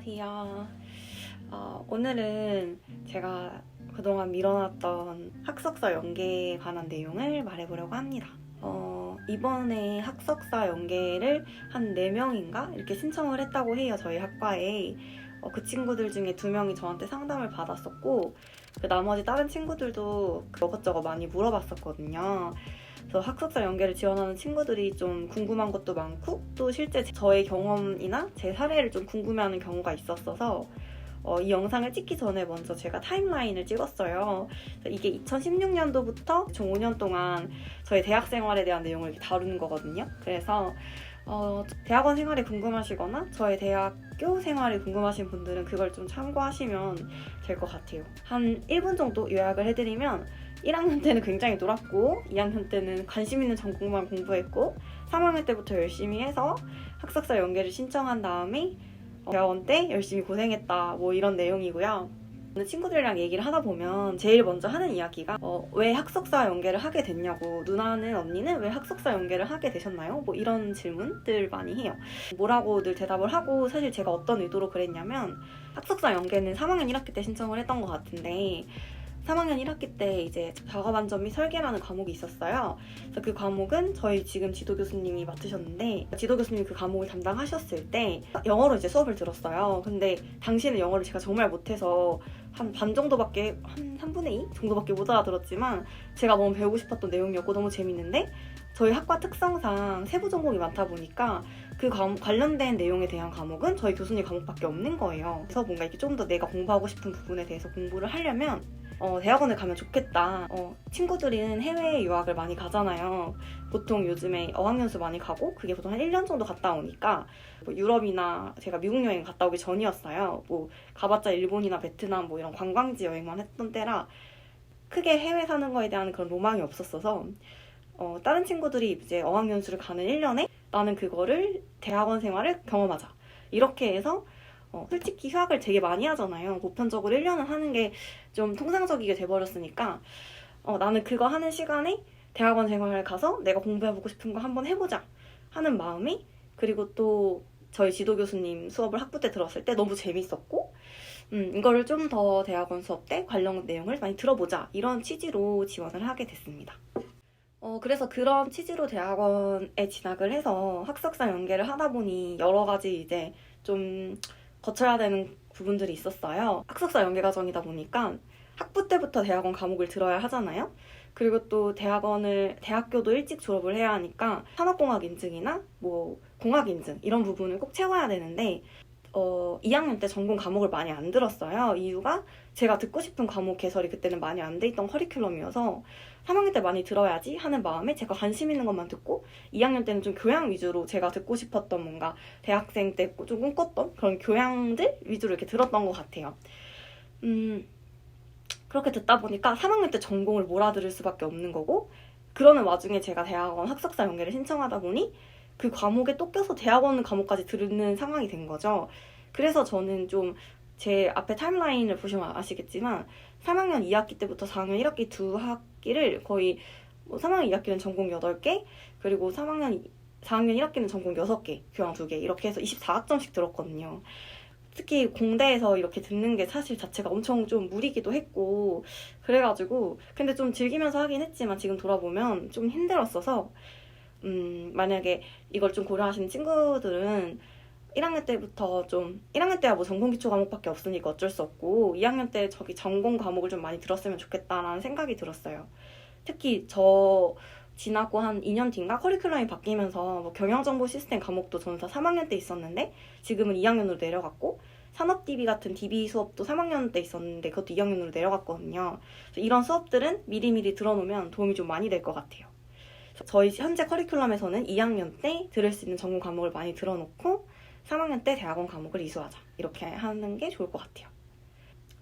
안녕하세요. 오늘은 제가 그동안 미뤄놨던 학석사 연계에 관한 내용을 말해보려고 합니다. 이번에 학석사 연계를 한 4명인가 이렇게 신청을 했다고 해요. 저희 학과에. 그 친구들 중에 2명이 저한테 상담을 받았었고, 그 나머지 다른 친구들도 이것저것 많이 물어봤었거든요. 그래서 학석사 연계를 지원하는 친구들이 좀 궁금한 것도 많고, 또 실제 저의 경험이나 제 사례를 좀 궁금해하는 경우가 있었어서 이 영상을 찍기 전에 먼저 제가 타임라인을 찍었어요. 이게 2016년도부터 총 5년 동안 저의 대학 생활에 대한 내용을 이렇게 다루는 거거든요. 그래서 대학원 생활이 궁금하시거나 저의 대학교 생활이 궁금하신 분들은 그걸 좀 참고하시면 될 것 같아요. 한 1분 정도 요약을 해드리면 1학년 때는 굉장히 놀았고, 2학년 때는 관심 있는 전공만 공부했고, 3학년 때부터 열심히 해서 학석사 연계를 신청한 다음에 대학원 때 열심히 고생했다, 뭐 이런 내용이고요. 친구들이랑 얘기를 하다 보면 제일 먼저 하는 이야기가 왜 학석사 연계를 하게 됐냐고, 누나는 언니는 왜 학석사 연계를 하게 되셨나요? 뭐 이런 질문들 많이 해요. 뭐라고 늘 대답을 하고, 사실 제가 어떤 의도로 그랬냐면 학석사 연계는 3학년 1학기 때 신청을 했던 것 같은데 3학년 1학기 때 이제 작업안전 및 설계라는 과목이 있었어요. 그래서 그 과목은 저희 지금 지도 교수님이 맡으셨는데, 지도 교수님이 그 과목을 담당하셨을 때 영어로 이제 수업을 들었어요. 근데 당시에는 영어를 제가 정말 못해서 한 반 정도밖에, 한 3분의 2 정도밖에 못 알아들었지만 제가 너무 배우고 싶었던 내용이었고 너무 재밌는데, 저희 학과 특성상 세부 전공이 많다 보니까 그 관련된 내용에 대한 과목은 저희 교수님 과목밖에 없는 거예요. 그래서 뭔가 이렇게 좀 더 내가 공부하고 싶은 부분에 대해서 공부를 하려면 대학원을 가면 좋겠다. 친구들은 해외 유학을 많이 가잖아요. 보통 요즘에 어학연수 많이 가고, 그게 보통 한 1년 정도 갔다 오니까 뭐 유럽이나, 제가 미국 여행 갔다 오기 전이었어요. 뭐 가봤자 일본이나 베트남 뭐 이런 관광지 여행만 했던 때라 크게 해외 사는 거에 대한 그런 로망이 없었어서 다른 친구들이 이제 어학연수를 가는 1년에 나는 그거를 대학원 생활을 경험하자, 이렇게 해서 솔직히 휴학을 되게 많이 하잖아요. 보편적으로 1년을 하는 게 좀 통상적이게 돼버렸으니까 나는 그거 하는 시간에 대학원 생활을 가서 내가 공부해보고 싶은 거 한번 해보자 하는 마음이, 그리고 또 저희 지도 교수님 수업을 학부 때 들었을 때 너무 재밌었고, 이거를 좀 더 대학원 수업 때 관련 내용을 많이 들어보자, 이런 취지로 지원을 하게 됐습니다. 그래서 그런 취지로 대학원에 진학을 해서 학석사 연계를 하다 보니 여러 가지 이제 좀 거쳐야 되는 부분들이 있었어요. 학석사 연계 과정이다 보니까 학부 때부터 대학원 과목을 들어야 하잖아요. 그리고 또 대학교도 일찍 졸업을 해야 하니까 산업공학 인증이나 뭐 공학 인증 이런 부분을 꼭 채워야 되는데 2학년 때 전공 과목을 많이 안 들었어요. 이유가 제가 듣고 싶은 과목 개설이 그때는 많이 안 돼 있던 커리큘럼이어서 3학년 때 많이 들어야지 하는 마음에 제가 관심 있는 것만 듣고, 2학년 때는 좀 교양 위주로 제가 듣고 싶었던, 뭔가 대학생 때 좀 꿈꿨던 그런 교양들 위주로 이렇게 들었던 것 같아요. 그렇게 듣다 보니까 3학년 때 전공을 몰아들을 수밖에 없는 거고, 그러는 와중에 제가 대학원 학석사 연계를 신청하다 보니 그 과목에 또 껴서 대학원 과목까지 듣는 상황이 된 거죠. 그래서 저는 좀, 제 앞에 타임라인을 보시면 아시겠지만 3학년 2학기 때부터 4학년 1학기 2학기를 거의 3학년 2학기는 전공 8개, 그리고 4학년 1학기는 전공 6개, 교양 2개, 이렇게 해서 24학점씩 들었거든요. 특히 공대에서 이렇게 듣는 게 사실 자체가 엄청 좀 무리기도 했고, 그래가지고 근데 좀 즐기면서 하긴 했지만 지금 돌아보면 좀 힘들었어서, 만약에 이걸 좀 고려하시는 친구들은 1학년 때부터 1학년 때야 뭐 전공 기초 과목밖에 없으니까 어쩔 수 없고, 2학년 때 저기 전공 과목을 좀 많이 들었으면 좋겠다라는 생각이 들었어요. 특히 저 지나고 한 2년 뒤인가 커리큘럼이 바뀌면서 뭐 경영정보 시스템 과목도 저는 다 3학년 때 있었는데 지금은 2학년으로 내려갔고, 산업 DB 같은 DB 수업도 3학년 때 있었는데 그것도 2학년으로 내려갔거든요. 이런 수업들은 미리미리 들어놓으면 도움이 좀 많이 될 것 같아요. 저희 현재 커리큘럼에서는 2학년 때 들을 수 있는 전공 과목을 많이 들어놓고 3학년 때 대학원 과목을 이수하자, 이렇게 하는 게 좋을 것 같아요.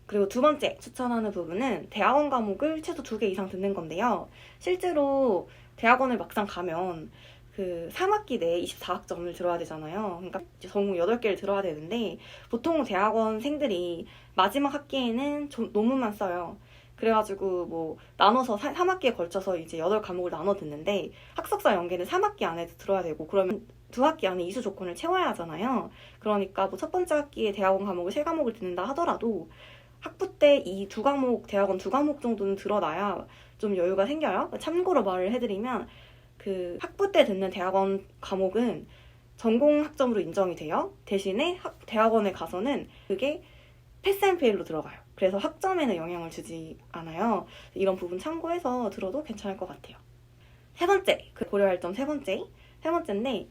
그리고 두 번째 추천하는 부분은 대학원 과목을 최소 2개 이상 듣는 건데요. 실제로 대학원을 막상 가면 그 3학기 내에 24학점을 들어야 되잖아요. 그러니까 전공 8개를 들어야 되는데, 보통 대학원생들이 마지막 학기에는 논문만 써요. 그래가지고 뭐 나눠서 3학기에 걸쳐서 이제 8과목을 나눠 듣는데, 학석사 연계는 3학기 안에 들어야 되고, 그러면 두 학기 안에 이수 조건을 채워야 하잖아요. 그러니까 뭐 첫 번째 학기에 대학원 과목을 3과목을 듣는다 하더라도 학부 때 이 두 과목, 대학원 두 과목 정도는 들어놔야 좀 여유가 생겨요. 참고로 말을 해드리면 그 학부 때 듣는 대학원 과목은 전공 학점으로 인정이 돼요. 대신에 대학원에 가서는 그게 패스 앤 페일로 들어가요. 그래서 학점에는 영향을 주지 않아요. 이런 부분 참고해서 들어도 괜찮을 것 같아요. 세 번째, 고려할 점 세 번째인데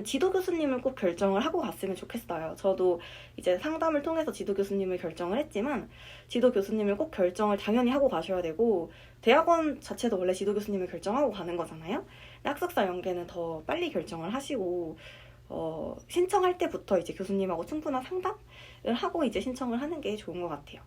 지도 교수님을 꼭 결정을 하고 갔으면 좋겠어요. 저도 이제 상담을 통해서 지도 교수님을 결정을 했지만 지도 교수님을 꼭 결정을 당연히 하고 가셔야 되고 대학원 자체도 원래 지도 교수님을 결정하고 가는 거잖아요. 근데 학석사 연계는 더 빨리 결정을 하시고 신청할 때부터 이제 교수님하고 충분한 상담을 하고 이제 신청을 하는 게 좋은 것 같아요.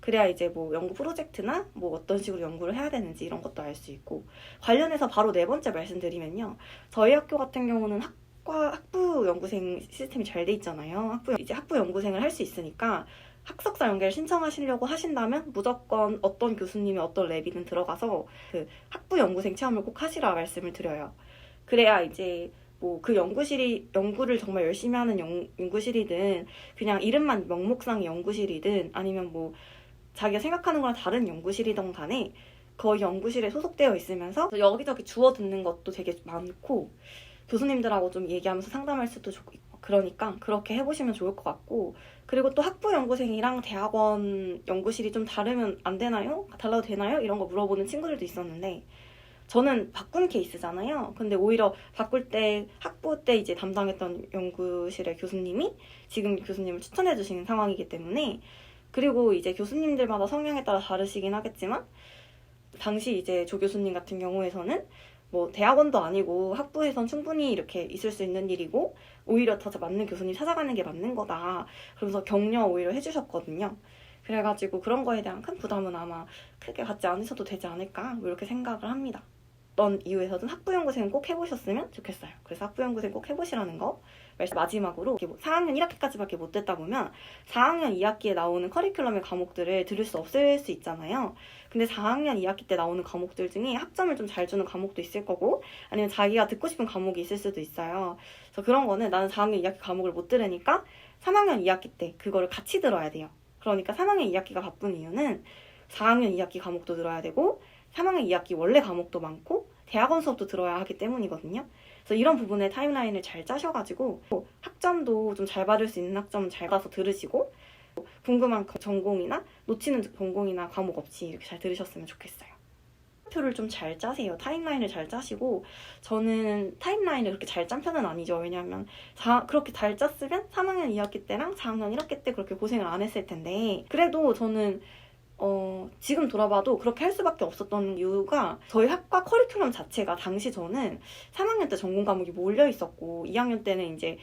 그래야 이제 뭐 연구 프로젝트나 뭐 어떤 식으로 연구를 해야 되는지 이런 것도 알 수 있고. 관련해서 바로 네 번째 말씀드리면요. 저희 학교 같은 경우는 학부 연구생 시스템이 잘 돼 있잖아요. 학부 연구생을 할 수 있으니까 학석사 연계를 신청하시려고 하신다면 무조건 어떤 교수님의 어떤 랩이든 들어가서 그 학부 연구생 체험을 꼭 하시라 말씀을 드려요. 그래야 이제 뭐 그 연구를 정말 열심히 하는 연구실이든 그냥 이름만 명목상 연구실이든 아니면 뭐 자기가 생각하는 거랑 다른 연구실이든 간에 거의 연구실에 소속되어 있으면서 여기저기 주워 듣는 것도 되게 많고 교수님들하고 좀 얘기하면서 상담할 수도 좋고 그러니까 그렇게 해보시면 좋을 것 같고 그리고 또 학부 연구생이랑 대학원 연구실이 좀 다르면 안 되나요? 달라도 되나요? 이런 거 물어보는 친구들도 있었는데 저는 바꾼 케이스잖아요. 근데 오히려 바꿀 때 학부 때 이제 담당했던 연구실의 교수님이 지금 교수님을 추천해 주시는 상황이기 때문에 그리고 이제 교수님들마다 성향에 따라 다르시긴 하겠지만 당시 이제 조 교수님 같은 경우에서는 뭐 대학원도 아니고 학부에선 충분히 이렇게 있을 수 있는 일이고 오히려 더 맞는 교수님 찾아가는 게 맞는 거다. 그러면서 격려 오히려 해주셨거든요. 그래가지고 그런 거에 대한 큰 부담은 아마 크게 갖지 않으셔도 되지 않을까 뭐 이렇게 생각을 합니다. 어떤 이유에서든 학부연구생 꼭 해보셨으면 좋겠어요. 그래서 학부연구생 꼭 해보시라는 거 마지막으로 4학년 1학기까지밖에 못 듣다 보면 4학년 2학기에 나오는 커리큘럼의 과목들을 들을 수 없을 수 있잖아요. 근데 4학년 2학기 때 나오는 과목들 중에 학점을 좀 잘 주는 과목도 있을 거고 아니면 자기가 듣고 싶은 과목이 있을 수도 있어요. 그래서 그런 거는 나는 4학년 2학기 과목을 못 들으니까 3학년 2학기 때 그거를 같이 들어야 돼요. 그러니까 3학년 2학기가 바쁜 이유는 4학년 2학기 과목도 들어야 되고 3학년 2학기 원래 과목도 많고 대학원 수업도 들어야 하기 때문이거든요. 그래서 이런 부분에 타임라인을 잘 짜셔가지고 학점도 좀 잘 받을 수 있는 학점 잘 가서 들으시고 궁금한 전공이나 놓치는 전공이나 과목 없이 이렇게 잘 들으셨으면 좋겠어요. 표를 좀 잘 짜세요. 타임라인을 잘 짜시고 저는 타임라인을 그렇게 잘 짠 편은 아니죠. 왜냐하면 그렇게 잘 짰으면 3학년 2학기 때랑 4학년 1학기 때 그렇게 고생을 안 했을 텐데 그래도 저는 지금 돌아봐도 그렇게 할 수밖에 없었던 이유가 저희 학과 커리큘럼 자체가 당시 저는 3학년 때 전공 과목이 몰려 있었고 2학년 때는 이제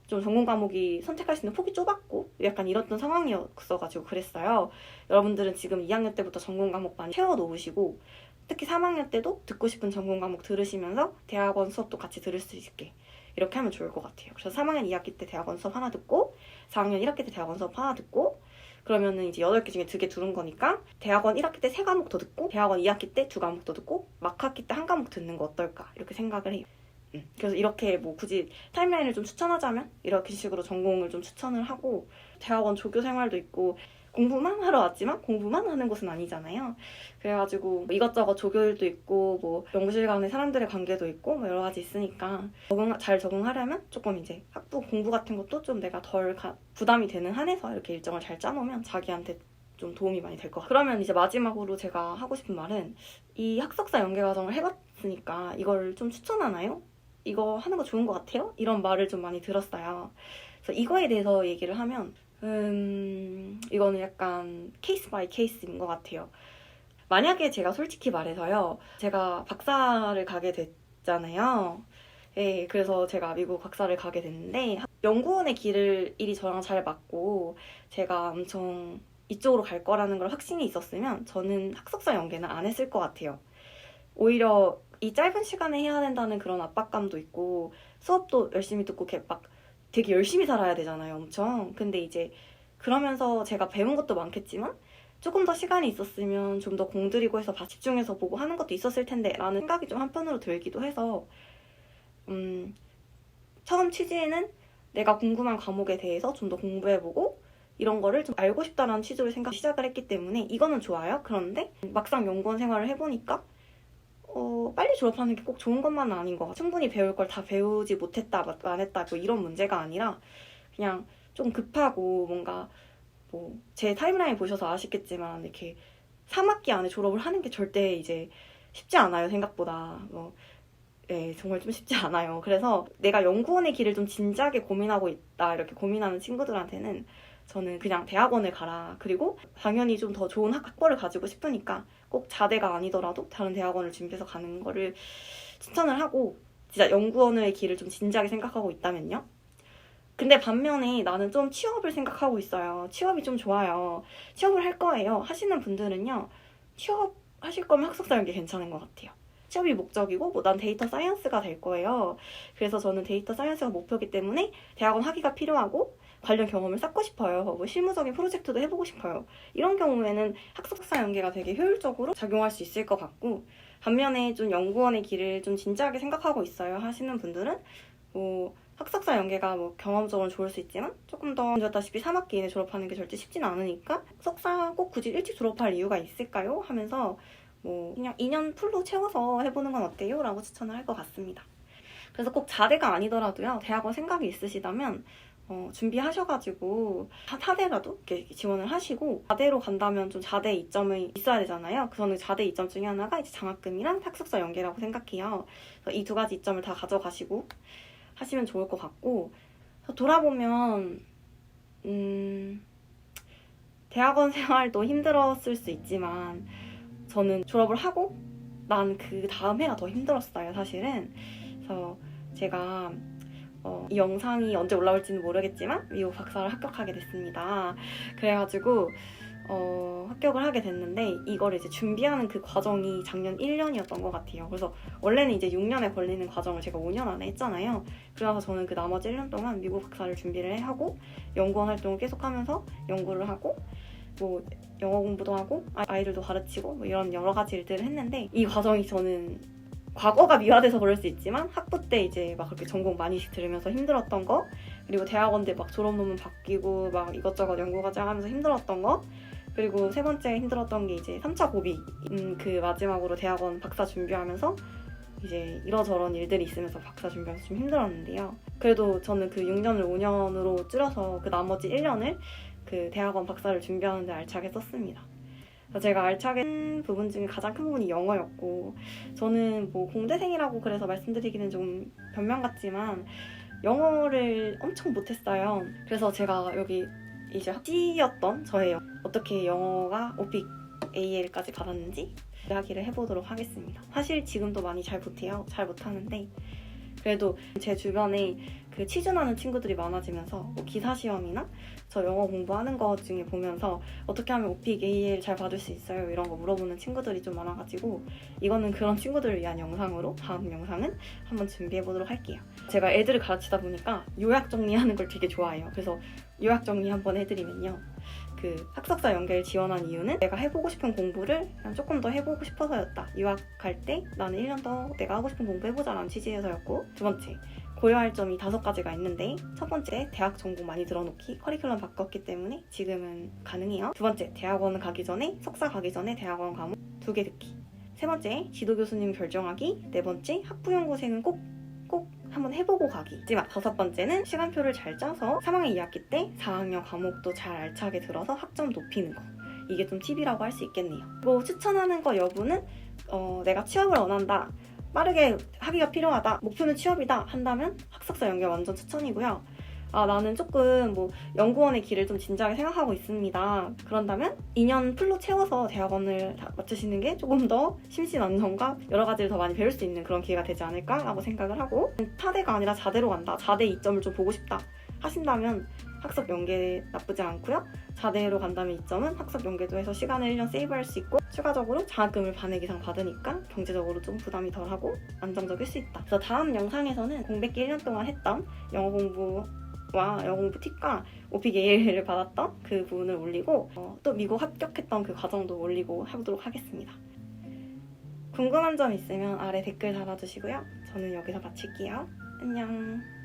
좀 전공 과목이 선택할 수 있는 폭이 좁았고 약간 이랬던 상황이었어가지고 그랬어요. 여러분들은 지금 2학년 때부터 전공 과목 많이 채워놓으시고 특히 3학년 때도 듣고 싶은 전공 과목 들으시면서 대학원 수업도 같이 들을 수 있게 이렇게 하면 좋을 것 같아요. 그래서 3학년 2학기 때 대학원 수업 하나 듣고 4학년 1학기 때 대학원 수업 하나 듣고 그러면은 이제 8개 중에 2개 두른 거니까 대학원 1학기 때 3과목 더 듣고 대학원 2학기 때 2과목 더 듣고 막학기 때 1과목 듣는 거 어떨까 이렇게 생각을 해요. 그래서 이렇게 뭐 굳이 타임라인을 좀 추천하자면 이렇게 식으로 전공을 좀 추천을 하고 대학원 조교 생활도 있고 공부만 하러 왔지만 공부만 하는 곳은 아니잖아요. 그래가지고 이것저것 조교일도 있고 뭐 연구실 간의 사람들의 관계도 있고 뭐 여러 가지 있으니까 잘 적응하려면 조금 이제 학부 공부 같은 것도 좀 내가 덜 부담이 되는 한에서 이렇게 일정을 잘 짜놓으면 자기한테 좀 도움이 많이 될 것 같아요. 그러면 이제 마지막으로 제가 하고 싶은 말은 이 학석사 연계 과정을 해봤으니까 이걸 좀 추천하나요? 이거 하는 거 좋은 것 같아요? 이런 말을 좀 많이 들었어요. 그래서 이거에 대해서 얘기를 하면 이거는 약간 케이스 바이 케이스인 것 같아요. 만약에 제가 솔직히 말해서요. 제가 박사를 가게 됐잖아요. 예, 그래서 제가 미국 박사를 가게 됐는데 연구원의 일이 저랑 잘 맞고 제가 엄청 이쪽으로 갈 거라는 걸 확신이 있었으면 저는 학석사 연계는 안 했을 것 같아요. 오히려 이 짧은 시간에 해야 된다는 그런 압박감도 있고 수업도 열심히 듣고 막 되게 열심히 살아야 되잖아요, 엄청. 근데 이제 그러면서 제가 배운 것도 많겠지만 조금 더 시간이 있었으면 좀 더 공들이고 해서 집중해서 보고 하는 것도 있었을 텐데 라는 생각이 좀 한편으로 들기도 해서 처음 취지에는 내가 궁금한 과목에 대해서 좀 더 공부해보고 이런 거를 좀 알고 싶다는 취지로 시작을 했기 때문에 이거는 좋아요. 그런데 막상 연구원 생활을 해보니까 빨리 졸업하는 게 꼭 좋은 것만은 아닌 것 같아요. 충분히 배울 걸 다 배우지 못했다, 안 했다 뭐 이런 문제가 아니라 그냥 좀 급하고 뭔가 뭐 제 타임라인 보셔서 아시겠지만 이렇게 3학기 안에 졸업을 하는 게 절대 이제 쉽지 않아요. 생각보다. 네, 정말 좀 쉽지 않아요. 그래서 내가 연구원의 길을 좀 진지하게 고민하고 있다 이렇게 고민하는 친구들한테는 저는 그냥 대학원을 가라. 그리고 당연히 좀 더 좋은 학벌을 가지고 싶으니까 꼭 자대가 아니더라도 다른 대학원을 준비해서 가는 거를 추천을 하고 진짜 연구원의 길을 좀 진지하게 생각하고 있다면요. 근데 반면에 나는 좀 취업을 생각하고 있어요. 취업이 좀 좋아요. 취업을 할 거예요. 하시는 분들은요. 취업하실 거면 학석사 연계 괜찮은 것 같아요. 취업이 목적이고 난 데이터 사이언스가 될 거예요. 그래서 저는 데이터 사이언스가 목표이기 때문에 대학원 학위가 필요하고 관련 경험을 쌓고 싶어요. 뭐 실무적인 프로젝트도 해보고 싶어요. 이런 경우에는 학석사 연계가 되게 효율적으로 작용할 수 있을 것 같고 반면에 좀 연구원의 길을 좀 진지하게 생각하고 있어요 하시는 분들은 뭐 학석사 연계가 뭐 경험적으로 좋을 수 있지만 조금 더 전했다시피 3학기 이내 졸업하는 게 절대 쉽진 않으니까 석사 꼭 굳이 일찍 졸업할 이유가 있을까요? 하면서 뭐 그냥 2년 풀로 채워서 해보는 건 어때요? 라고 추천을 할 것 같습니다. 그래서 꼭 자대가 아니더라도요. 대학원 생각이 있으시다면 준비하셔가지고 사대라도 이렇게 지원을 하시고 자대로 간다면 좀 자대 이점이 있어야 되잖아요. 저는 자대 이점 중에 하나가 이제 장학금이랑 학석사 연계라고 생각해요. 이 두 가지 이점을 다 가져가시고 하시면 좋을 것 같고 돌아보면 대학원 생활도 힘들었을 수 있지만 저는 졸업을 하고 난 그 다음 해가 더 힘들었어요 사실은. 그래서 제가 이 영상이 언제 올라올지는 모르겠지만 미국 박사를 합격하게 됐습니다. 그래가지고 합격을 하게 됐는데 이걸 이제 준비하는 그 과정이 작년 1년이었던 것 같아요. 그래서 원래는 이제 6년에 걸리는 과정을 제가 5년 안에 했잖아요. 그래서 저는 그 나머지 1년 동안 미국 박사를 준비를 하고 연구원 활동을 계속하면서 연구를 하고 뭐 영어 공부도 하고 아이들도 가르치고 뭐 이런 여러 가지 일들을 했는데 이 과정이 저는 과거가 미화돼서 그럴 수 있지만 학부 때 이제 막 그렇게 전공 많이 들으면서 힘들었던 거 그리고 대학원들 막 졸업 논문 바뀌고 막 이것저것 연구과정 하면서 힘들었던 거 그리고 세 번째 힘들었던 게 이제 3차 고비 그 마지막으로 대학원 박사 준비하면서 이제 이러저런 일들이 있으면서 박사 준비하면서 좀 힘들었는데요. 그래도 저는 그 6년을 5년으로 줄여서 그 나머지 1년을 그 대학원 박사를 준비하는데 알차게 썼습니다. 제가 알차게 쓴 부분 중에 가장 큰 부분이 영어였고 저는 뭐 공대생이라고 그래서 말씀드리기는 좀 변명 같지만 영어를 엄청 못했어요. 그래서 제가 여기 이제 C였던 저의 어떻게 영어가 오픽 AL까지 받았는지 이야기를 해보도록 하겠습니다. 사실 지금도 많이 잘 못해요. 잘 못하는데 그래도 제 주변에 그 취준하는 친구들이 많아지면서 뭐 기사 시험이나 저 영어 공부하는 거 중에 보면서 어떻게 하면 오픽 AL 잘 받을 수 있어요? 이런 거 물어보는 친구들이 좀 많아가지고 이거는 그런 친구들을 위한 영상으로 다음 영상은 한번 준비해보도록 할게요. 제가 애들을 가르치다 보니까 요약 정리하는 걸 되게 좋아해요. 그래서 요약 정리 한번 해드리면요. 그 학석사 연계를 지원한 이유는 내가 해보고 싶은 공부를 그냥 조금 더 해보고 싶어서였다. 유학할 때 나는 1년 더 내가 하고 싶은 공부 해보자라는 취지에서였고 두 번째, 고려할 점이 5가지가 있는데 첫 번째, 대학 전공 많이 들어놓기 커리큘럼 바꿨기 때문에 지금은 가능해요. 두 번째, 대학원 가기 전에 석사 가기 전에 대학원 과목 2개 듣기. 세 번째, 지도교수님 결정하기. 네 번째, 학부연구생은 꼭 한번 해보고 가기. 마지막 5번째는 시간표를 잘 짜서 3학년 2학기 때 4학년 과목도 잘 알차게 들어서 학점 높이는 거. 이게 좀 팁이라고 할 수 있겠네요. 뭐 추천하는 거 여부는 내가 취업을 원한다. 빠르게 학위가 필요하다. 목표는 취업이다 한다면 학석사 연계 완전 추천이고요. 나는 조금 뭐 연구원의 길을 좀 진지하게 생각하고 있습니다. 그런다면 2년 풀로 채워서 대학원을 마치시는 게 조금 더 심신 안정과 여러 가지를 더 많이 배울 수 있는 그런 기회가 되지 않을까라고 생각을 하고 타대가 아니라 자대로 간다. 자대 이점을 좀 보고 싶다 하신다면 학석 연계 나쁘지 않고요. 자대로 간다면 이점은 학석 연계도 해서 시간을 1년 세이브할 수 있고 추가적으로 장학금을 반액 이상 받으니까 경제적으로 좀 부담이 덜하고 안정적일 수 있다. 그래서 다음 영상에서는 공백기 1년 동안 했던 영어 공부 팁과 오픽 AL을 받았던 그 부분을 올리고 또 미국 합격했던 그 과정도 올리고 해보도록 하겠습니다. 궁금한 점 있으면 아래 댓글 달아주시고요. 저는 여기서 마칠게요. 안녕.